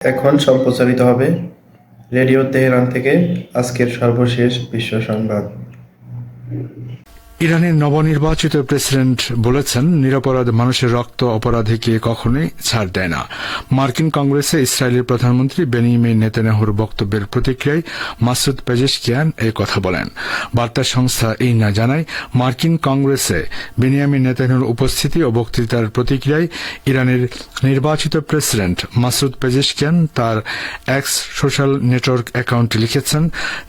এখন সম্প্রচারিত হবে রেডিও তেহরান থেকে আজকের সর্বশেষ বিশ্ব সংবাদ। ইরানের নবনির্বাচিত প্রেসিডেন্ট বলেছেন, নিরপরাধ মানুষের রক্ত অপরাধীকে কখনোই ছাড় দেয় না। মার্কিন কংগ্রেসে ইসরায়েলের প্রধানমন্ত্রী বেনিয়ামিন নেতানিয়াহুর বক্তব্যের প্রতিক্রিয়ায় মাসুদ পেজেশকিয়ান এই কথা বলেন। বার্তা সংস্থা ইরনা জানায়, মার্কিন কংগ্রেসে বেনিয়ামিন নেতানিয়াহুর উপস্থিতি ও বক্তৃতার প্রতিক্রিয়ায় ইরানের নির্বাচিত প্রেসিডেন্ট মাসুদ পেজেশকিয়ান তার এক্স সোশ্যাল নেটওয়ার্ক অ্যাকাউন্টে লিখেছেন,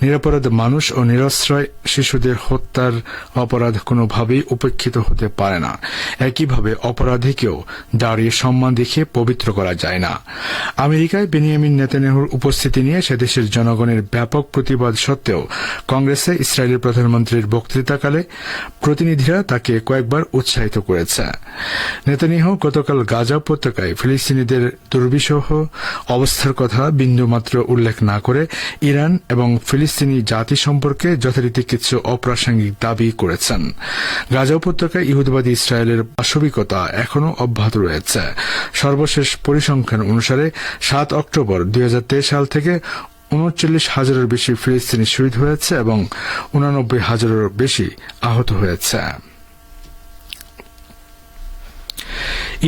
নিরপরাধ মানুষ ও নিরস্ত্রয় শিশুদের হত্যার অপরাধ কোনোভাবেই উপেক্ষিত হতে পারে না। একইভাবে অপরাধীকেও দাঁড়িয়ে সম্মান দেখিয়ে পবিত্র করা যায় না। আমেরিকায় বেনিয়ামিন নেতানিয়াহুর উপস্থিতি নিয়ে সেদেশের জনগণের ব্যাপক প্রতিবাদ সত্ত্বেও কংগ্রেসে ইসরায়েলের প্রধানমন্ত্রীর বক্তৃতাকালে প্রতিনিধিরা তাকে কয়েকবার উৎসাহিত করেছে। নেতানিয়াহু গতকাল গাজা উপত্যকায় ফিলিস্তিনিদের দুর্বিষহ অবস্থার কথা বিন্দুমাত্র উল্লেখ না করে ইরান এবং ফিলিস্তিনি জাতি সম্পর্কে যথারীতি কিছু অপ্রাসঙ্গিক দাবি করেছেন। গাজা উপত্যকায় ইহুদিবাদী ইসরায়েলের পাশবিকতা এখনও অব্যাহত রয়েছে। সর্বশেষ পরিসংখ্যান অনুসারে 7 অক্টোবর 2023 সাল থেকে 39,000-এর বেশি ফিলিস্তিনি শহীদ হয়েছে এবং 89,000-এরও বেশি আহত হয়েছে।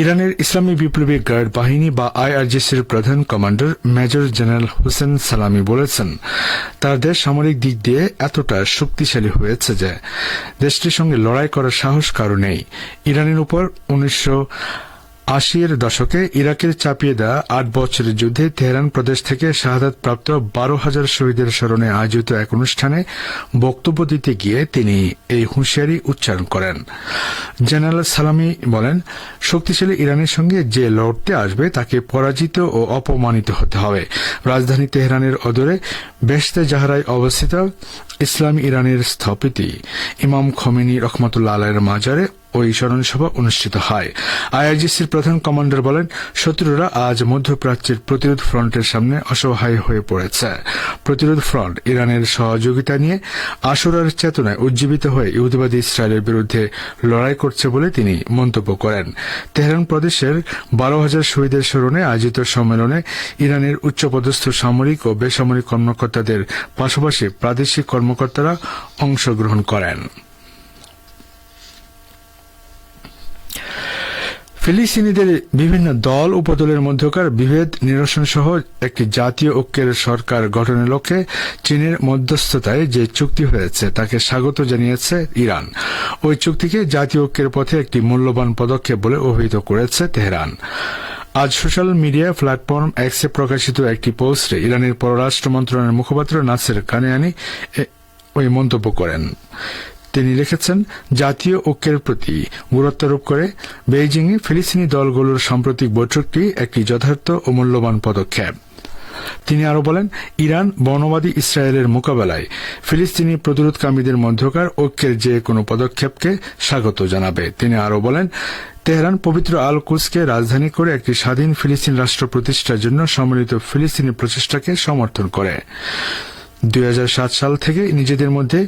ইরানের ইসলামী বিপ্লবী গার্ড বাহিনী বা আইআরজিসির প্রধান কমান্ডার মেজর জেনারেল হোসেন সালামি বলেছেন, তার দেশ সামরিক দিক দিয়ে এতটা শক্তিশালী হয়েছে যে দেশটির সঙ্গে লড়াই করার সাহস কারো নেই। ইরানের উপর 1980-এর দশকে ইরাকের চাপিয়ে দেওয়া 8 বছরের যুদ্ধে তেহরান প্রদেশ থেকে শাহাদাতপ্রাপ্ত 12,000 শহীদের স্মরণে আয়োজিত এক অনুষ্ঠানে বক্তব্য দিতে গিয়ে তিনি এই হুঁশিয়ারি উচ্চারণ করেন। জেনারেল সালামি বলেন, শক্তিশালী ইরানের সঙ্গে যে লড়তে আসবে তাকে পরাজিত ও অপমানিত হতে হবে। রাজধানী তেহরানের অদূরে বেশতে জাহরায় অবস্থিত ইসলামী ইরানের স্থপতি ইমাম খোমেনি রহমতুল্লাহ আলাইহির মাজারে ওই স্মরণসভা অনুষ্ঠিত হয়। আইআরজিসির প্রধান কমান্ডার বলেন, শত্রুরা আজ মধ্যপ্রাচ্যের প্রতিরোধ ফ্রন্টের সামনে অসহায় হয়ে পড়েছে। প্রতিরোধ ফ্রন্ট ইরানের সহযোগিতা নিয়ে আশুরার চেতনায় উজ্জীবিত হয়ে ইহুদিবাদী ইসরায়েলের বিরুদ্ধে লড়াই করছে বলে তিনি মন্তব্য করেন। তেহরান প্রদেশের 12,000 শহীদের স্মরণে আয়োজিত সম্মেলনে ইরানের উচ্চপদস্থ সামরিক ও বেসামরিক কর্মকর্তাদের পাশাপাশি প্রাদেশিক কর্মকর্তারা অংশগ্রহণ করেন। ফিলিস্তিনিদের বিভিন্ন দল উপদলের মধ্যকার বিভেদ নিরসন সহ একটি জাতীয় ঐক্যের সরকার গঠনের লক্ষ্যে চীনের মধ্যস্থতায় যে চুক্তি হয়েছে তাকে স্বাগত জানিয়েছে ইরান। ওই চুক্তিকে জাতীয় ঐক্যের পথে একটি মূল্যবান পদক্ষেপ বলে অভিহিত করেছে তেহরান। আজ সোশ্যাল মিডিয়া প্ল্যাটফর্ম এক্সে প্রকাশিত একটি পোস্টে ইরানের পররাষ্ট্র মন্ত্রণালয়ের মুখপাত্র নাসের কানেয়ানি ওই মন্তব্য করেন। তিনি লিখেছেন, জাতীয় ঐক্যের প্রতি গুরুত্বারোপ করে বেইজিংয়ে ফিলিস্তিনি দলগুলোর সাম্প্রতিক বৈঠকটি একটি যথার্থ ও মূল্যবান পদক্ষেপ। তিনি আরও বলেন, ইরান বর্ণবাদী ইসরায়েলের মোকাবেলায় ফিলিস্তিনি প্রতিরোধকামীদের মধ্যকার ঐক্যের যে কোনো পদক্ষেপকে স্বাগত জানাবে। তিনি আরও বলেন, তেহরান পবিত্র আল কুদসকে রাজধানী করে একটি স্বাধীন ফিলিস্তিন রাষ্ট্র প্রতিষ্ঠার জন্য সম্মিলিত ফিলিস্তিনি প্রচেষ্টাকে সমর্থন করে। 2007 সাল থেকে নিজেদের মধ্যে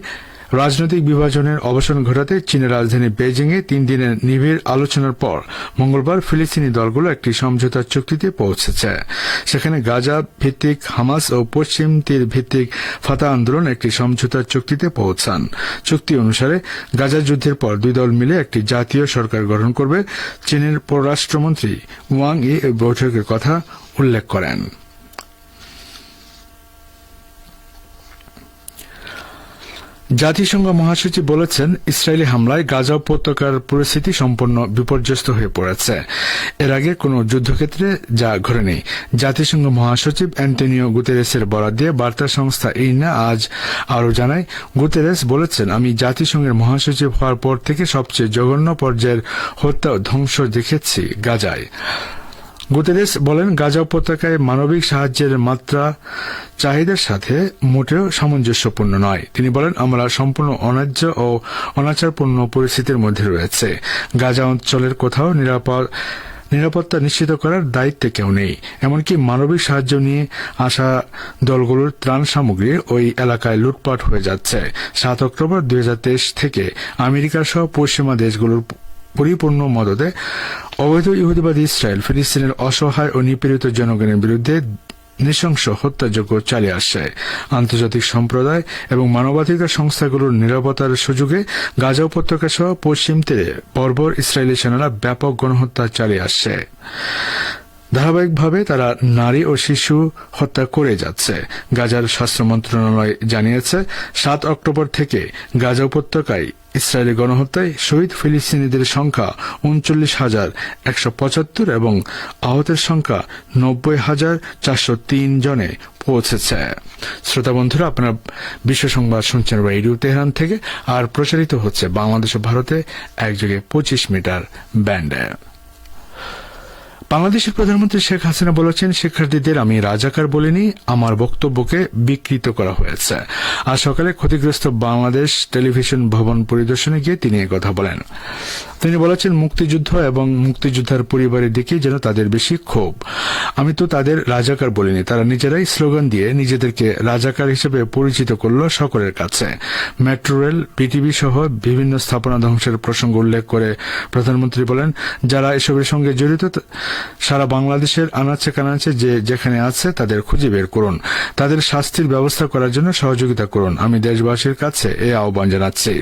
রাজনৈতিক বিভাজনের অবসান ঘটাতে চীনের রাজধানী বেইজিংয়ে 3 দিনের নিবিড় আলোচনার পর মঙ্গলবার ফিলিস্তিনি দলগুলো একটি সমঝোতা চুক্তিতে পৌঁছেছে। সেখানে গাজা ভিত্তিক হামাস ও পশ্চিম তীর ভিত্তিক ফাতাহ আন্দোলন একটি সমঝোতা চুক্তিতে পৌঁছান। চুক্তি অনুসারে গাজা যুদ্ধের পর 2 দল মিলে একটি জাতীয় সরকার গঠন করবে। চীনের পররাষ্ট্রমন্ত্রী ওয়াং ই এই বৈঠকের কথা উল্লেখ করেন। জাতিসংঘ মহাসচিব বলেছেন, ইসরায়েলি হামলায় গাজা উপত্যকার পরিস্থিতি সম্পূর্ণ বিপর্যস্ত হয়ে পড়েছে। এর আগে কোনো যুদ্ধক্ষেত্রে যা ঘটেনি। জাতিসংঘ মহাসচিব অ্যান্টোনিও গুতেরেসের বরাত দিয়ে বার্তা সংস্থা ইরনা আজ আরও জানায়, গুতেরেস বলেছেন, আমি জাতিসংঘের মহাসচিব হওয়ার পর থেকে সবচেয়ে জঘন্য পর্যায়ের হত্যা ও ধ্বংস দেখেছি গাজায়। গুতেরেস বলেন, গাজা উপত্যকায় মানবিক সাহায্যের মাত্রা চাহিদার সাথে মোটেও সামঞ্জস্যপূর্ণ নয়। তিনি বলেন, আমরা সম্পূর্ণ অন্যায্য ও অনাচারপূর্ণ পরিস্থিতির মধ্যে রয়েছে। গাজা অঞ্চলের কোথাও নিরাপত্তা নিশ্চিত করার দায়িত্বে কেউ নেই। এমনকি মানবিক সাহায্য নিয়ে আসা দলগুলোর ত্রাণ সামগ্রী ওই এলাকায় লুটপাট হয়ে যাচ্ছে। 7 অক্টোবর 2023 থেকে আমেরিকা সহ পশ্চিমা দেশগুলোর পরিপূর্ণ মদদে অবৈধ ইহুদিবাদী ইসরায়েল ফিলিস্তিনের অসহায় ও নিপীড়িত জনগণের বিরুদ্ধে নৃশংস হত্যাযজ্ঞ চালিয়ে আসছে। আন্তর্জাতিক সম্প্রদায় এবং মানবাধিকার সংস্থাগুলোর নিরাপত্তার সুযোগে গাজা উপত্যকা সহ পশ্চিম তীরে বর্বর ইসরায়েলি সেনারা ব্যাপক গণহত্যা চালিয়ে আসছে। ধারাবাহিকভাবে তারা নারী ও শিশু হত্যা করে যাচ্ছে। গাজার স্বাস্থ্য মন্ত্রণালয় জানিয়েছে 7 অক্টোবর থেকে গাজা উপত্যকায় ইসরায়েলি গণহত্যায় শহীদ ফিলিস্তিনিদের সংখ্যা 39,175 এবং আহতের সংখ্যা 90,403 জনে পৌঁছেছে। শ্রোতা বন্ধুরা, আপনারা বিশ্ব সংবাদ শুনছেন রেডিও তেহরান থেকে, আর প্রচারিত হচ্ছে বাংলাদেশ ও ভারতে একযোগে 25 মিটার ব্যান্ডে। বাংলাদেশের প্রধানমন্ত্রী শেখ হাসিনা বলেছেন, শিক্ষার্থীদের আমি রাজাকার বলিনি, আমার বক্তব্যকে বিকৃত করা হয়েছে। আজ সকালে ক্ষতিগ্রস্ত বাংলাদেশ টেলিভিশন ভবন পরিদর্শনে গিয়ে তিনি একথা বলেন। তিনি বলেছেন, মুক্তিযুদ্ধ এবং মুক্তিযোদ্ধার পরিবারের দিকে যেন তাদের বেশি ক্ষোভ। আমি তো তাদের রাজাকার বলিনি, তারা নিজেরাই স্লোগান দিয়ে নিজেদেরকে রাজাকার হিসেবে পরিচিত করল সকলের কাছে। মেট্রো রেল, বিটিভি সহ বিভিন্ন স্থাপনা ধ্বংসের প্রসঙ্গ উল্লেখ করে প্রধানমন্ত্রী বলেন, যারা এসবের সঙ্গে জড়িত সারা বাংলাদেশের আনাচে কানাচে যে যেখানে আছে তাদের খুঁজে বের করুন, তাদের শাস্তির ব্যবস্থা করার জন্য সহযোগিতা করুন। আমি দেশবাসীর কাছে এই আহ্বান জানাচ্ছি।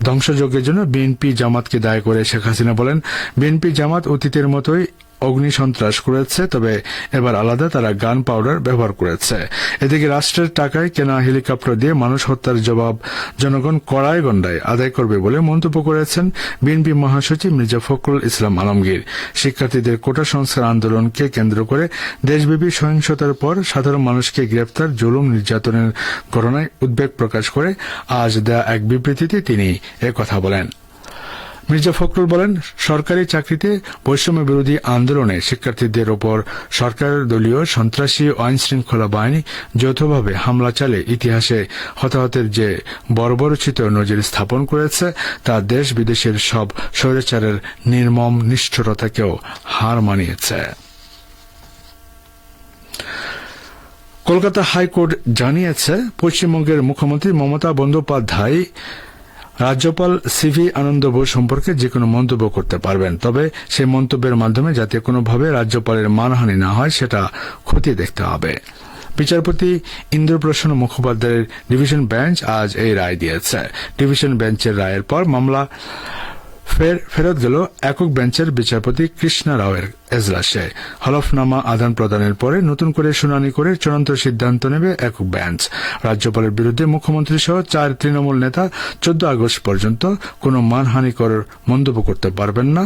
ধ্বংসযজ্ঞের জন্য বিএনপি জামাতকে দায়ী করে শেখ হাসিনা বলেন, বিএনপি জামাত অতীতের মতোই অগ্নি সন্ত্রাস করেছে, তবে এবার আলাদা, তারা গান পাউডার ব্যবহার করেছে। এদিকে রাষ্ট্রের টাকায় কেনা হেলিকপ্টার দিয়ে মানুষ হত্যার জবাব জনগণ কড়াই গণ্ডায় আদায় করবে বলে মন্তব্য করেছেন বিএনপি মহাসচিব মির্জা ফখরুল ইসলাম আলমগীর। শিক্ষার্থীদের কোটা সংস্কার আন্দোলনকে কেন্দ্র করে দেশব্যাপী সহিংসতার পর সাধারণ মানুষকে গ্রেপ্তার, জুলুম, নির্যাতনের ঘটনায় উদ্বেগ প্রকাশ করে আজ দেয়া এক বিবৃতিতে তিনি একথা বলেন। মির্জা ফখরুল বলেন, সরকারি চাকরিতে বৈষম্য বিরোধী আন্দোলনে শিক্ষার্থীদের ওপর সরকার দলীয় সন্ত্রাসী আইন শৃঙ্খলা বাহিনী যৌথভাবে হামলা চালিয়ে ইতিহাসে হতাহতের যে বর্বরোচিত নজির স্থাপন করেছে তা দেশ বিদেশের সব স্বৈরাচারের নির্মম নিষ্ঠুরতাকেও হার মানিয়েছে। কলকাতা হাইকোর্ট জানিয়েছে, পশ্চিমবঙ্গের মুখ্যমন্ত্রী মমতা বন্দ্যোপাধ্যায় রাজ্যপাল সিভি আনন্দ বোস সম্পর্কে যেকোনো মন্তব্য করতে পারবেন, তবে সেই মন্তব্যের মাধ্যমে যাতে কোনোভাবে রাজ্যপালের মানহানি না হয় সেটা খতিয়ে দেখতে হবে। বিচারপতি ইন্দ্রপ্রসন্ন মুখোপাধ্যায়ের ডিভিশন বেঞ্চ আজ এই রায় দিয়েছে। ডিভিশন বেঞ্চের রায়ের পর মামলা ফেরত গেল একক বেঞ্চের বিচারপতি কৃষ্ণা রাওয়ের এজলাসে। হলফনামা আদান প্রদানের পরে নতুন করে শুনানি করে চূড়ান্ত সিদ্ধান্ত নেবে একক বেঞ্চ। রাজ্যপালের বিরুদ্ধে মুখ্যমন্ত্রী সহ 4 তৃণমূল নেতা 14 আগস্ট পর্যন্ত কোনো মানহানিকর মন্তব্য করতে পারবেন না,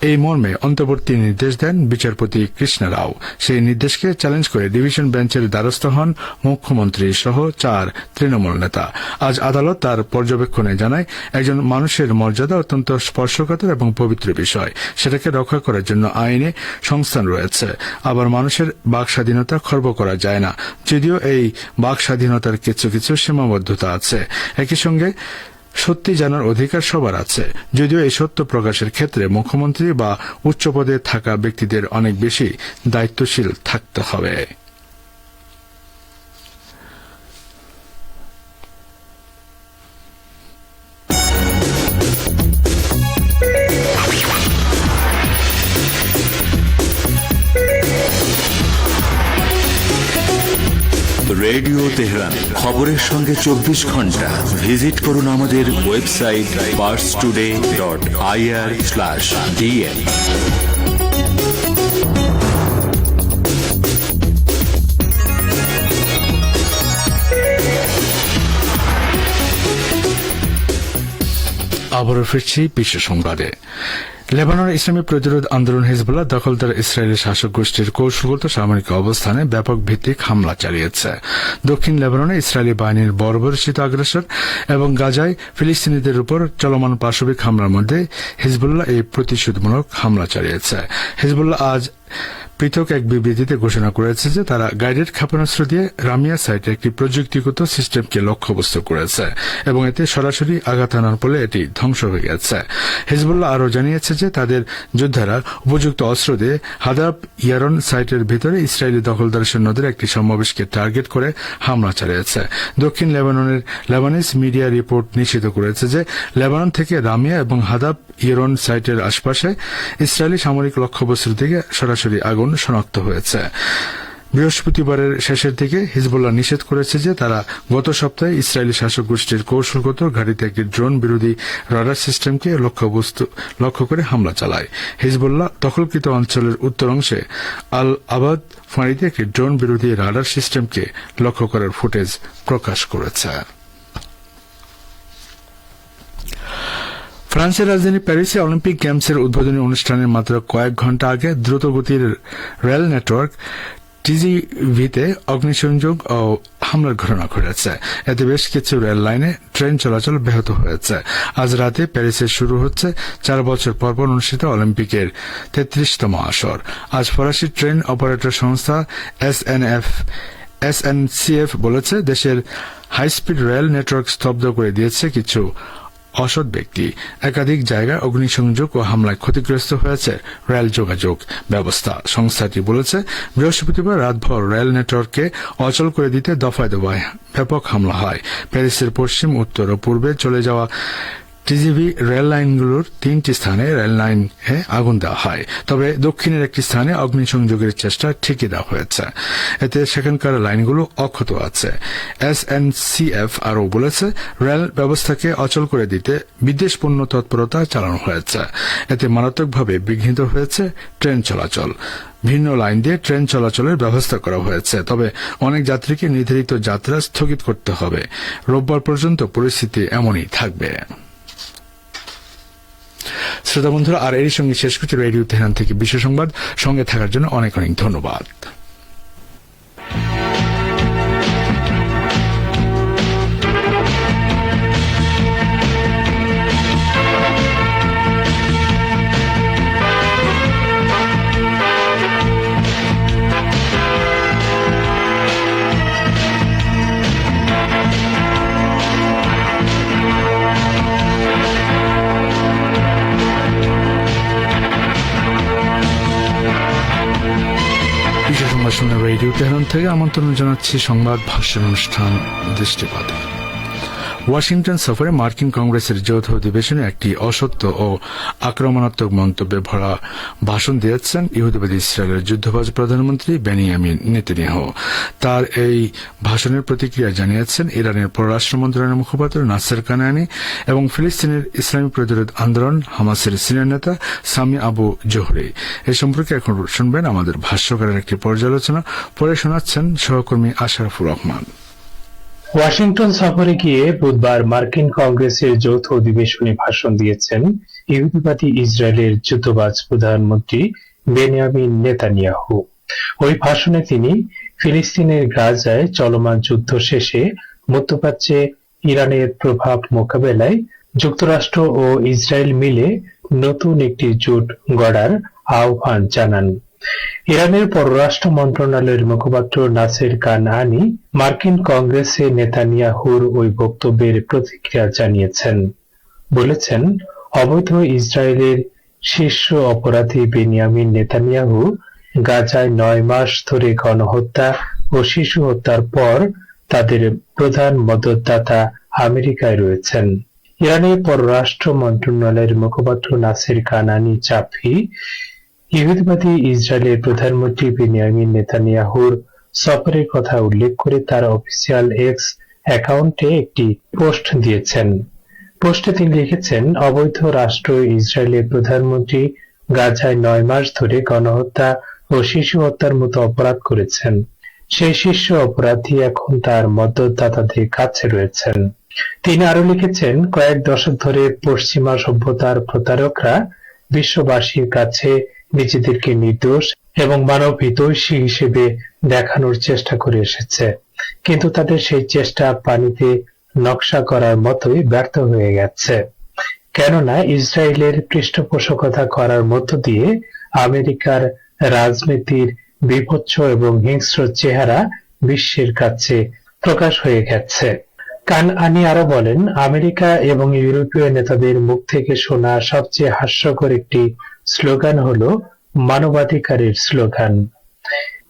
এই মর্মে অন্তর্বর্তী নির্দেশ দেন বিচারপতি কৃষ্ণা রাও। সেই নির্দেশকে চ্যালেঞ্জ করে ডিভিশন বেঞ্চের দ্বারস্থ হন মুখ্যমন্ত্রী সহ 4 তৃণমূল নেতা। আজ আদালত তার পর্যবেক্ষণে জানায়, একজন মানুষের মর্যাদা অত্যন্ত স্পর্শকাতর এবং পবিত্র বিষয়, সেটাকে রক্ষা করার জন্য আইনে সংস্থান রয়েছে। আবার মানুষের বাক স্বাধীনতা খর্ব করা যায় না, যদিও এই বাক স্বাধীনতার কিছু কিছু সীমাবদ্ধতা আছে। একই সঙ্গে সত্যি জানার অধিকার সবার আছে, যদিও এই সত্য প্রকাশের ক্ষেত্রে মুখ্যমন্ত্রী বা উচ্চ পদে থাকা ব্যক্তিদের অনেক বেশি দায়িত্বশীল থাকতে হবে। রেডিও তেহরান, খবরের সঙ্গে 24 ঘন্টা। ভিজিট করুন আমাদের ওয়েবসাইট parstoday.ir/dn। আবারও ফিরছি বিশ্ব সংবাদে। লেবাননের ইসলামী প্রতিরোধ আন্দোলন হিজবুল্লাহ দখলদার ইসরায়েলি শাসক গোষ্ঠীর কৌশলগত সামরিক অবস্থানে ব্যাপক ভিত্তিক হামলা চালিয়েছে। দক্ষিণ লেবাননে ইসরায়েলি বাহিনীর বর্বরোচিত আগ্রাসন এবং গাজায় ফিলিস্তিনিদের উপর চলমান পাশবিক হামলার মধ্যে হিজবুল্লাহ এই প্রতিশোধমূলক হামলা চালিয়েছে। হিজবুল্লাহ আজ পৃথক এক বিবৃতিতে ঘোষণা করেছে যে তারা গাইডেড ক্ষেপণাস্ত্র দিয়ে রামিয়া সাইটে একটি প্রযুক্তিগত সিস্টেমকে লক্ষ্যবস্তু করেছে এবং এতে সরাসরি আঘাত আনার ফলে এটি ধ্বংস হয়ে গেছে। হিজবুল্লাহ আরও জানিয়েছে যে তাদের যোদ্ধারা উপযুক্ত অস্ত্র দিয়ে হাদাব ইয়ারন সাইটের ভিতরে ইসরায়েলি দখলদার সৈন্যদের একটি সমাবেশকে টার্গেট করে হামলা চালিয়েছে। দক্ষিণ লেবাননের লেবানিজ মিডিয়া রিপোর্ট নিশ্চিত করেছে যে লেবানন থেকে রামিয়া এবং হাদাব ইয়ারন সাইটের আশপাশে ইসরায়েলি সামরিক লক্ষ্যবস্তুর দিকে সরাসরি আগুন শনাক্ত হয়েছে। বৃহস্পতিবারের শেষের দিকে হিজবুল্লাহ নিষেধ করেছে যে তারা গত সপ্তাহে ইসরায়েলি শাসক গোষ্ঠীর কৌশলগত ঘাঁটিতে একটি ড্রোন বিরোধী রাডার সিস্টেমকে লক্ষ্য করে হামলা চালায়। হিজবুল্লাহ দখলকৃত অঞ্চলের উত্তর অংশে আল আবাদ ফাঁড়িতে একটি ড্রোন বিরোধী রাডার সিস্টেমকে লক্ষ্য করার ফুটেজ প্রকাশ করেছে। ফ্রান্সের রাজধানী প্যারিসে অলিম্পিক গেমসের উদ্বোধনী অনুষ্ঠানের মাত্র কয়েক ঘণ্টা আগে দ্রুতগতির রেল নেটওয়ার্ক টিজিভিতে অগ্নিসংযোগ ও হামলার ঘটনা ঘটেছে। এতে বেশ কিছু রেল লাইনে ট্রেন চলাচল ব্যাহত হয়েছে। আজ রাতে প্যারিসে শুরু হচ্ছে 4 বছর পর অনুষ্ঠিত অলিম্পিকের 33তম আসর। আজ ফরাসি ট্রেন অপারেটর সংস্থা এসএনসিএফ বলেছে দেশের হাইস্পিড রেল নেটওয়ার্ক স্তব্ধ করে দিয়েছে কিছু অসৎ ব্যক্তি। একাধিক জায়গায় অগ্নিসংযোগ ও হামলায় ক্ষতিগ্রস্ত হয়েছে রেল যোগাযোগ ব্যবস্থা। সংস্থাটি বলেছে বৃহস্পতিবার রাতভর রেল নেটওয়ার্ককে অচল করে দিতে দফায় দফায় ব্যাপক হামলা হয়। প্যারিসের পশ্চিম, উত্তর ও পূর্বে চলে যাওয়া টিজিভি রেল লাইনগুলোর 3টি স্থানে রেল লাইনে আগুন দেওয়া হয়, তবে দক্ষিণের একটি স্থানে অগ্নিসংযোগের চেষ্টা ঠিকই দেওয়া হয়েছে। এতে সেখানকার লাইনগুলো অক্ষত আছে। এসএনসিএফ আরও বলেছে রেল ব্যবস্থাকে অচল করে দিতে বিদ্বেষপূর্ণ তৎপরতা চালানো হয়েছে। এতে মারাত্মকভাবে বিঘ্নিত হয়েছে ট্রেন চলাচল। ভিন্ন লাইন দিয়ে ট্রেন চলাচলের ব্যবস্থা করা হয়েছে, তবে অনেক যাত্রীকে নির্ধারিত যাত্রা স্থগিত করতে হবে। রোববার পর্যন্ত পরিস্থিতি এমনই থাকবে। শ্রোতা বন্ধুরা, আর এর সঙ্গে শেষ করছি রেডিও তেহরান থেকে বিশেষ সংবাদ। সঙ্গে থাকার জন্য অনেক অনেক ধন্যবাদ। রেডিও তেহরান থেকে আমন্ত্রণ জানাচ্ছি সংবাদ ভাষণ অনুষ্ঠান দৃষ্টিপাত। ওয়াশিংটন সফরে মার্কিন কংগ্রেসের যৌথ অধিবেশনে একটি অসত্য ও আক্রমণাত্মক মন্তব্যে ভরা ভাষণ দিয়েছেন ইহুদিবাদী ইসরায়েলের যুদ্ধবাজ প্রধানমন্ত্রী বেনিয়ামিন নেতানিয়াহু। তার এই ভাষণের প্রতিক্রিয়া জানিয়েছেন ইরানের পররাষ্ট্র মন্ত্রণালয়ের মুখপাত্র নাসের কানানি এবং ফিলিস্তিনের ইসলামী প্রতিরোধ আন্দোলন হামাসের সিনিয়র নেতা সামি আবু জোহরি। এ সম্পর্কে এখন শুনবেন আমাদের ভাষ্যকারের একটি পর্যালোচনা, পরে শোনাচ্ছেন সহকর্মী আশরাফুর রহমান। ওয়াশিংটন সফরে গিয়ে বুধবার মার্কিন কংগ্রেসের যৌথ অধিবেশনে ভাষণ দিয়েছেন ইহুদিবাদী ইসরায়েলের যুদ্ধবাজ প্রধানমন্ত্রী বেনিয়ামিন নেতানিয়াহু। ওই ভাষণে তিনি ফিলিস্তিনের গাজায় চলমান যুদ্ধ শেষে মধ্যপ্রাচ্যে ইরানের প্রভাব মোকাবেলায় যুক্তরাষ্ট্র ও ইসরায়েল মিলে নতুন একটি জোট গড়ার আহ্বান জানান। ইরানের পররাষ্ট্র মন্ত্রণালয়ের মুখপাত্র নাসের কানানি মার্কিন কংগ্রেসে নেতানিয়াহুর ওই বক্তব্যের প্রতিক্রিয়া জানিয়েছেন। বলেছেন, অবৈধ ইসরায়েলের শীর্ষ অপরাধী বেনিয়ামিন নেতানিয়াহু গাজায় 9 মাস ধরে গণহত্যা ও শিশু হত্যার পর তাদের প্রধান মদতদাতা আমেরিকায় রয়েছেন। ইরানের পররাষ্ট্র মন্ত্রণালয়ের মুখপাত্র নাসের কানানি চাপি ইহুদিবাদী ইসরায়েলের প্রধানমন্ত্রী বেনিয়ামিন নেতানিয়াহুর সফরের কথা উল্লেখ করে তার অফিসিয়াল এক্স অ্যাকাউন্টে একটি পোস্ট দিয়েছেন। পোস্টে তিনি লিখেছেন, অবৈধ রাষ্ট্র ইসরায়েলের প্রধানমন্ত্রী গাজায় 9 মাস ধরে গণহত্যা ও শিশু হত্যার মতো অপরাধ করেছেন। সেই শীর্ষ অপরাধী এখন তার মদতদাতাদের কাছে রয়েছেন। তিনি আরো লিখেছেন, কয়েক দশক ধরে পশ্চিমা সভ্যতার প্রতারকরা বিশ্ববাসীর কাছে নিজেদেরকে নির্দোষ এবং মানব হিতৈষী হিসেবে দেখানোর চেষ্টা করে এসেছে, কিন্তু তাদের সেই চেষ্টা পানিতে নকশা করার মতোই ব্যর্থ হয়ে গেছে। কেননা ইসরায়েলের পৃষ্ঠপোষকতা করার মধ্য দিয়ে আমেরিকার রাজনীতির বিভৎস এবং হিংস্র চেহারা বিশ্বের কাছে প্রকাশ হয়ে গেছে। কানআনি আরো বলেন, আমেরিকা এবং ইউরোপীয় নেতাদের মুখ থেকে শোনা সবচেয়ে হাস্যকর একটি স্লোগান হলো মানবাধিকারের স্লোগান।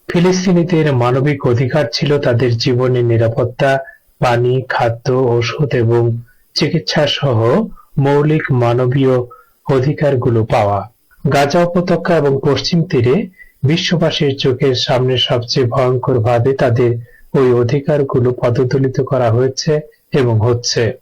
ফিলিস্তিনিদের মানবিক অধিকার ছিল তাদের জীবনের নিরাপত্তা, পানি, খাদ্য, ওষুধ এবং চিকিৎসা সহ মৌলিক মানবীয় অধিকারগুলো পাওয়া। গাজা উপত্যকা এবং পশ্চিম তীরে বিশ্ববাসীর চোখের সামনে সবচেয়ে ভয়ঙ্কর ভাবে তাদের ওই অধিকারগুলো পদদলিত করা হয়েছে এবং হচ্ছে।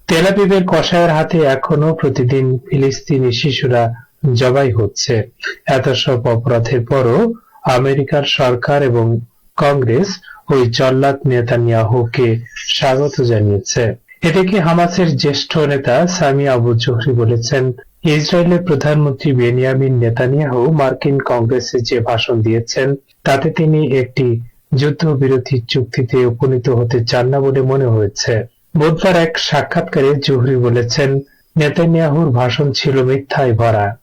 তেল আবিবের কসাইয়ের হাতে এখনো প্রতিদিন ফিলিস্তিনি শিশুরা জবাই হচ্ছে। এত সব অপরাধের পরও আমেরিকার সরকার এবং কংগ্রেস ওই জল্লাদ নেতানিয়াহুকে স্বাগত জানিয়েছে। এদিকে হামাসের জ্যেষ্ঠ নেতা সামি আবু জুহরি বলেছেন, ইসরায়েলের প্রধানমন্ত্রী বেনিয়ামিন নেতানিয়াহু মার্কিন কংগ্রেসে যে ভাষণ দিয়েছেন তাতে তিনি একটি যুদ্ধবিরতি চুক্তিতে উপনীত হতে চান না বলে মনে হয়েছে। বুধবার এক সাক্ষাৎকারে জুহরি বলেছেন, নেতানিয়াহুর ভাষণ ছিল মিথ্যায় ভরা।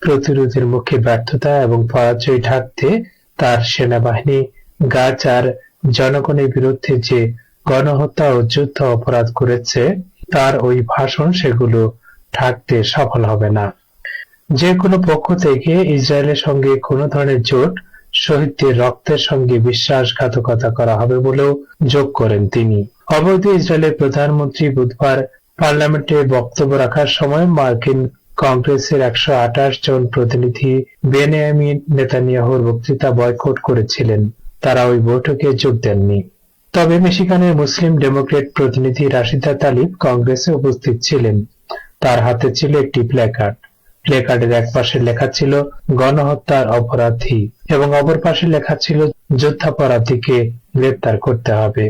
প্রতিরোধের মুখে ব্যর্থতা এবং পরাজয় ঢাকতে তার সেনাবাহিনী গাজার জনগণের বিরুদ্ধে যে গণহত্যা ও যুদ্ধ অপরাধ করেছে তার ওই ভাষণ সেগুলো ঢাকতে সফল হবে না। যে কোনো পক্ষ থেকে ইসরায়েলের সঙ্গে কোনো ধরনের জোট শহীদদের রক্তের সঙ্গে বিশ্বাসঘাতকতা করা হবে বলেও যোগ করেন তিনি। অবৈধ ইসরায়েলের প্রধানমন্ত্রী বুধবার পার্লামেন্টে বক্তব্য রাখার সময় মার্কিন কংগ্রেসের 128 জন প্রতিনিধি বেনিয়ামিন নেতানিয়াহুর বক্তৃতা বয়কট করেছিলেন। তারা ওই বৈঠকে যোগ দেননি। তবে মিশিগানের মুসলিম ডেমোক্রেট প্রতিনিধি রাশিদা তালিব কংগ্রেসে উপস্থিত ছিলেন। তার হাতে ছিল একটি প্ল্যাকার্ড। প্ল্যাকার্ডের এক পাশে লেখা ছিল গণহত্যার অপরাধী এবং অপর পাশে লেখা ছিল যুদ্ধাপরাধীকে গ্রেপ্তার করতে হবে।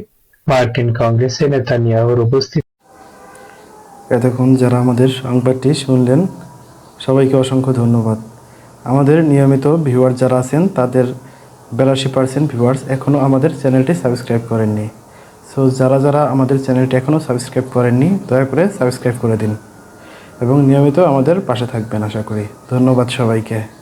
মার্কিন কংগ্রেসে নেতানিয়াহুর উপস্থিত। এতক্ষণ যারা আমাদের সংবাদটি শুনলেন সবাইকে অসংখ্য ধন্যবাদ। আমাদের নিয়মিত ভিউয়ার যারা আছেন তাদের 82% ভিউয়ার্স এখনও আমাদের চ্যানেলটি সাবস্ক্রাইব করেননি। সো যারা আমাদের চ্যানেলটি এখনও সাবস্ক্রাইব করেননি দয়া করে সাবস্ক্রাইব করে দিন এবং নিয়মিত আমাদের পাশে থাকবেন আশা করি। ধন্যবাদ সবাইকে।